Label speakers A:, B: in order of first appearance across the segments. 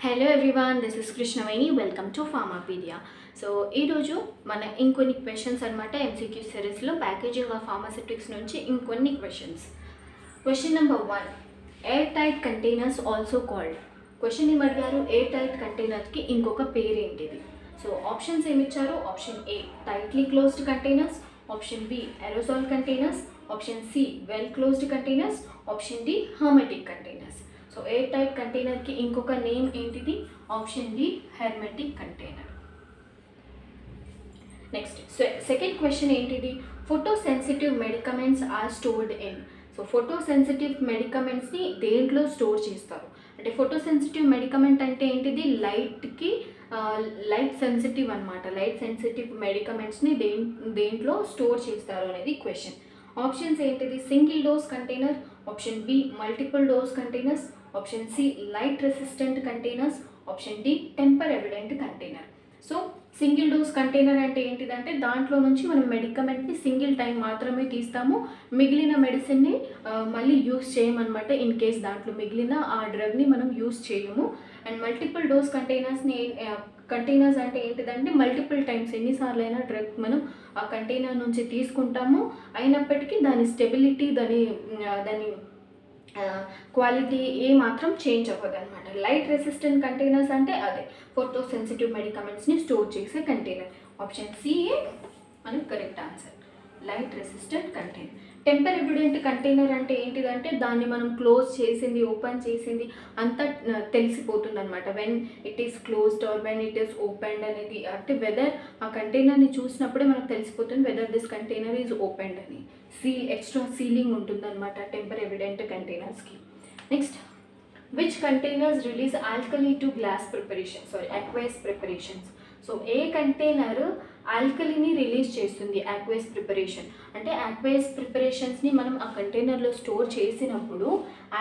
A: Hello everyone, this is Krishnaveni. Welcome to Pharmapedia. So ఈరోజు మన ఇంకొన్ని క్వశ్చన్స్ అనమాట ఎంసీక్యూ సిరీస్లో ప్యాకేజింగ్ ఆఫ్ ఫార్మాసిటిక్స్ నుంచి ఇంకొన్ని questions. Question number 1, air tight containers also called. Question ఏమడిగారు, ఎయిర్ టైట్ కంటైనర్కి ఇంకొక పేరు ఏంటిది? సో ఆప్షన్స్ ఏమిచ్చారు? Option A tightly closed containers, option B aerosol containers, option C well closed containers, option D hermetic containers. So air tight కంటైనర్కి ఇంకొక name ఏంటిది? Option D hermetic container. Next second question ఏంటిది? Photo sensitive medicaments are stored in. So photo sensitive మెడికమెంట్స్ని దేంట్లో store చేస్తారు? అంటే photo sensitive medicament అంటే ఏంటిది? లైట్కి లైట్ సెన్సిటివ్ అనమాట. లైట్ సెన్సిటివ్ మెడికమెంట్స్ని దేంట్లో స్టోర్ చేస్తారు అనేది క్వశ్చన్. ఆప్షన్స్ ఏంటిది? Single dose container, option B multiple dose containers, option C light resistant containers, option D tamper evident container. So single dose container అంటే ఏంటిదంటే దాంట్లో నుంచి మనం మెడికమెంట్ని సింగిల్ టైం మాత్రమే తీస్తాము, మిగిలిన మెడిసిన్ని మళ్ళీ యూస్ చేయమన్నమాట. ఇన్ కేస్ దాంట్లో మిగిలిన ఆ డ్రగ్ని మనం యూస్ చేయము. అండ్ మల్టిపుల్ డోస్ కంటైనర్స్ అంటే ఏంటిదంటే మల్టిపుల్ టైమ్స్ ఎన్నిసార్లు అయినా డ్రగ్ మనం ఆ కంటైనర్ నుంచి తీసుకుంటాము, అయినప్పటికీ దాని స్టెబిలిటీ దాని క్వాలిటీ ఏ మాత్రం చేంజ్ అవ్వదు అనమాట. లైట్ రెసిస్టెంట్ కంటైనర్స్ అంటే అదే ఫోటో సెన్సిటివ్ మెడికమెంట్స్ని స్టోర్ చేసే కంటైనర్. ఆప్షన్ సి మనకి correct answer, light resistant container. Temper evident container అంటే ఏంటిదంటే దాన్ని మనం క్లోజ్ చేసింది, ఓపెన్ చేసింది అంతా తెలిసిపోతుంది అనమాట. When it is closed or when it is opened అనేది, అంటే వెదర్ ఆ కంటైనర్ని చూసినప్పుడే మనకు తెలిసిపోతుంది whether this container is opened అని. ఎక్స్ట్రా సీలింగ్ ఉంటుందన్నమాట టెంపర్ ఎవిడెంట్ కంటైనర్స్కి. Next, which containers release alkali to glass preparation, aqueous preparations. So ఏ కంటైనర్ ఆల్కలీని రిలీజ్ చేస్తుంది? aqueous preparation. అంటే aqueous ప్రిపరేషన్స్ని మనం ఆ కంటైనర్లో స్టోర్ చేసినప్పుడు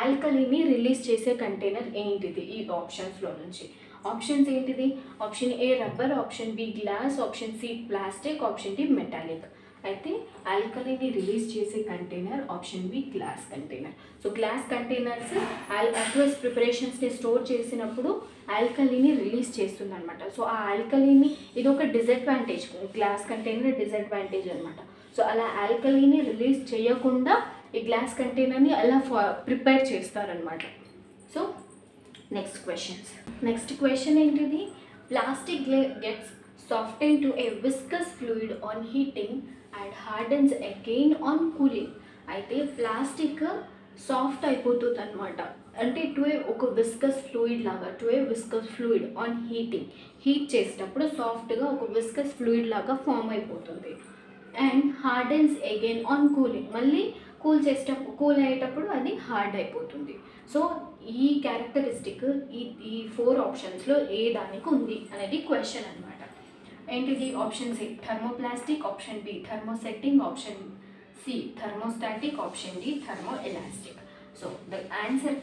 A: ఆల్కలీని రిలీజ్ చేసే కంటైనర్ ఏంటిది? ఈ ఆప్షన్స్లో నుంచి ఆప్షన్స్ ఏంటిది? Option A rubber, option B glass, option C plastic, option D metallic. అయితే ఆల్కలీని రిలీజ్ చేసే container option B glass container. So glass containers aqueous ప్రిపరేషన్స్ని స్టోర్ చేసినప్పుడు ఆల్కలీని రిలీజ్ చేస్తుంది అనమాట. సో ఆ ఆల్కలీని, ఇది ఒక డిసడ్వాంటేజ్, గ్లాస్ కంటైనర్ డిసడ్వాంటేజ్ అనమాట. సో అలా ఆల్కలీని రిలీజ్ చేయకుండా ఈ గ్లాస్ కంటైనర్ని అలా ప్రిపేర్ చేస్తారనమాట. సో నెక్స్ట్ క్వశ్చన్ ఏంటిది? Plastic gets softened to a viscous fluid on heating and hardens again on cooling. అయితే ప్లాస్టిక్ సాఫ్ట్ అయిపోతుంది అనమాట. అంటే ఒక విస్కస్ ఫ్లూయిడ్ లాగా, విస్కస్ ఫ్లూయిడ్ ఆన్ హీట్ చేసేటప్పుడు సాఫ్ట్గా ఒక విస్కస్ ఫ్లూయిడ్ లాగా ఫామ్ అయిపోతుంది. And hardness again on cooling, మళ్ళీ కూల్ అయ్యేటప్పుడు అది హార్డ్ అయిపోతుంది. సో ఈ క్యారెక్టరిస్టిక్ ఈ 4 ఆప్షన్స్లో ఏ దానికి ఉంది అనేది క్వశ్చన్ అనమాట. ఏంటిది? Option C thermoplastic, option B thermosetting, option C thermostatic, option D thermo elastic. So the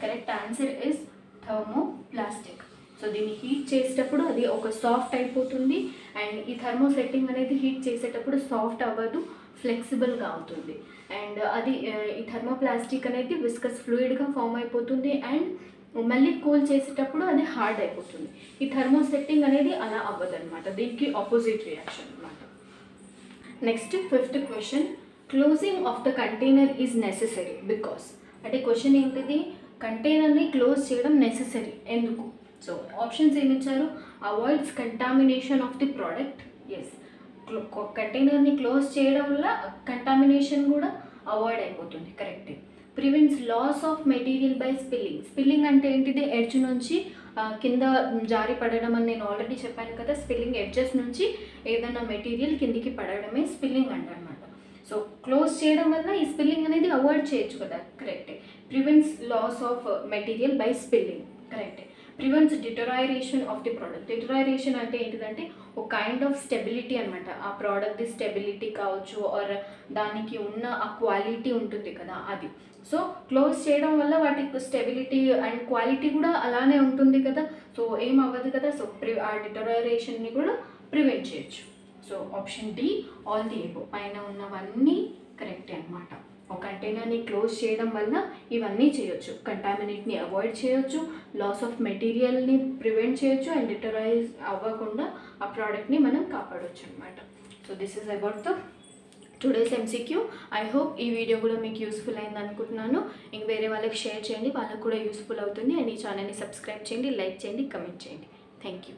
A: correct answer is thermoplastic. So దీన్ని హీట్ చేసేటప్పుడు అది ఒక సాఫ్ట్ అయిపోతుంది. అండ్ ఈ థర్మోసెట్టింగ్ అనేది హీట్ చేసేటప్పుడు సాఫ్ట్ అవ్వదు, ఫ్లెక్సిబుల్గా అవుతుంది. అండ్ అది ఈ థర్మోప్లాస్టిక్ అనేది విస్కస్ ఫ్లూయిడ్గా ఫామ్ అయిపోతుంది అండ్ మళ్ళీ కూల్ చేసేటప్పుడు అది హార్డ్ అయిపోతుంది. ఈ థర్మోసెట్టింగ్ అనేది అలా అవ్వదు అనమాట, దీనికి ఆపోజిట్ రియాక్షన్ అనమాట. Next 5th question, closing of the container is necessary because. అంటే క్వశ్చన్ ఏంటిది? కంటైనర్ని క్లోజ్ చేయడం నెసెసరీ ఎందుకు? సో ఆప్షన్స్ ఏమి ఇచ్చారు? Avoids contamination of the product. Yes, కంటైనర్ని క్లోజ్ చేయడం వల్ల కంటామినేషన్ కూడా అవాయిడ్ అయిపోతుంది, కరెక్టే. Prevents loss of material by spilling అంటే ఏంటిది? ఎడ్జ్ నుంచి కింద జారి పడడం అని నేను ఆల్రెడీ చెప్పాను కదా. స్పిల్లింగ్ ఎడ్జెస్ నుంచి ఏదైనా మెటీరియల్ కిందికి పడడమే స్పిల్లింగ్ అంటారనమాట. సో క్లోజ్ చేయడం వల్ల ఈ స్పిల్లింగ్ అనేది అవాయిడ్ చేయొచ్చు కదా, కరెక్టే. Prevents loss of material by spilling, కరెక్టే. Prevents deterioration of the product. Deterioration అంటే ఏంటిదంటే ఒక కైండ్ ఆఫ్ స్టెబిలిటీ అనమాట. ఆ ప్రోడక్ట్ది స్టెబిలిటీ కావచ్చు ఆర్ దానికి ఉన్న ఆ క్వాలిటీ ఉంటుంది కదా అది. సో క్లోజ్ చేయడం వల్ల వాటికి స్టెబిలిటీ అండ్ క్వాలిటీ కూడా అలానే ఉంటుంది కదా. సో ఏం అవ్వదు కదా. సో ఆ డిటోరైరేషన్ని కూడా ప్రివెంట్ చేయొచ్చు. So option D all the above, పైన ఉన్నవన్నీ కరెక్టే అనమాట. కంటైనర్ని క్లోజ్ చేయడం వల్ల ఇవన్నీ చేయొచ్చు. కంటామినేట్ని అవాయిడ్ చేయొచ్చు, లాస్ ఆఫ్ మెటీరియల్ని ప్రివెంట్ చేయొచ్చు, అండ్ డిటరైజ్ అవ్వకుండా ఆ ప్రోడక్ట్ని మనం కాపాడవచ్చు అనమాట. So this is about the today's MCQ. I hope ఈ వీడియో కూడా మీకు యూస్ఫుల్ అయింది అనుకుంటున్నాను. ఇంక వేరే వాళ్ళకి షేర్ చేయండి, వాళ్ళకు కూడా యూస్ఫుల్ అవుతుంది. అండ్ ఈ ఛానల్ని సబ్స్క్రైబ్ చేయండి, లైక్ చేయండి, కమెంట్ చేయండి. Thank you.